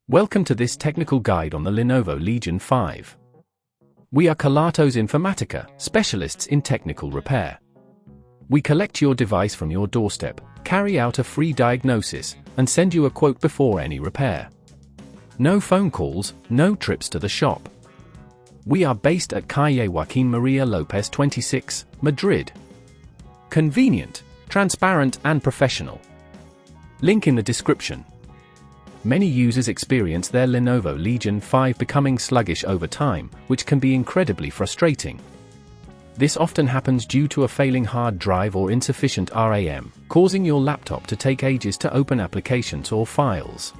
Welcome to this technical guide on the Lenovo Legion 5. We are Kelatos Informatica, specialists in technical repair. We collect your device from your doorstep, carry out a free diagnosis, and send you a quote before any repair. No phone calls, no trips to the shop. We are based at Calle Joaquín María López 26, Madrid. Convenient, transparent and professional. Link in the description. Many users experience their Lenovo Legion 5 becoming sluggish over time, which can be incredibly frustrating. This often happens due to a failing hard drive or insufficient RAM, causing your laptop to take ages to open applications or files.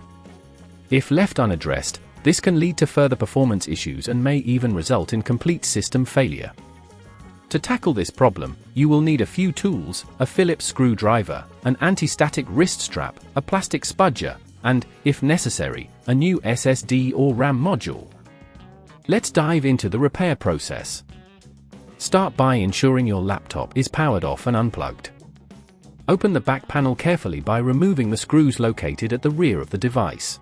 If left unaddressed, this can lead to further performance issues and may even result in complete system failure. To tackle this problem, you will need a few tools: a Phillips screwdriver, an anti-static wrist strap, a plastic spudger, and, if necessary, a new SSD or RAM module. Let's dive into the repair process. Start by ensuring your laptop is powered off and unplugged. Open the back panel carefully by removing the screws located at the rear of the device.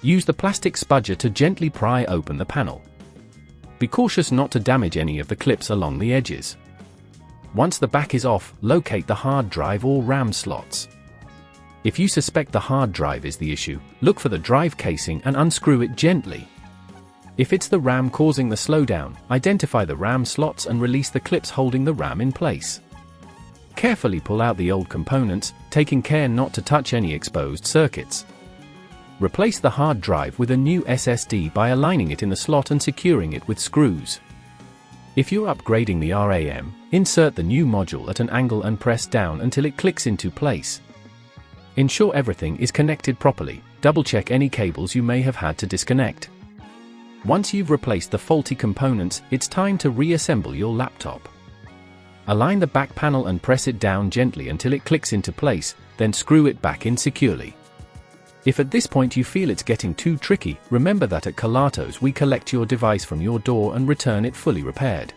Use the plastic spudger to gently pry open the panel. Be cautious not to damage any of the clips along the edges. Once the back is off, locate the hard drive or RAM slots. If you suspect the hard drive is the issue, look for the drive casing and unscrew it gently. If it's the RAM causing the slowdown, identify the RAM slots and release the clips holding the RAM in place. Carefully pull out the old components, taking care not to touch any exposed circuits. Replace the hard drive with a new SSD by aligning it in the slot and securing it with screws. If you're upgrading the RAM, insert the new module at an angle and press down until it clicks into place. Ensure everything is connected properly. Double-check any cables you may have had to disconnect. Once you've replaced the faulty components, it's time to reassemble your laptop. Align the back panel and press it down gently until it clicks into place, then screw it back in securely. If at this point you feel it's getting too tricky, remember that at Kelatos we collect your device from your door and return it fully repaired.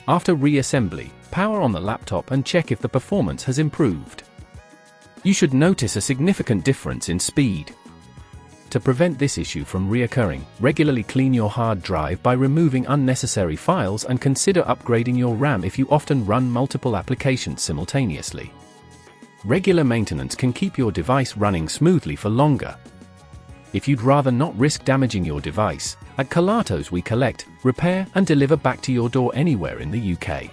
After reassembly, power on the laptop and check if the performance has improved. You should notice a significant difference in speed. To prevent this issue from reoccurring, regularly clean your hard drive by removing unnecessary files and consider upgrading your RAM if you often run multiple applications simultaneously. Regular maintenance can keep your device running smoothly for longer. If you'd rather not risk damaging your device, at Kelatos we collect, repair and deliver back to your door anywhere in the UK.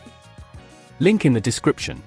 Link in the description.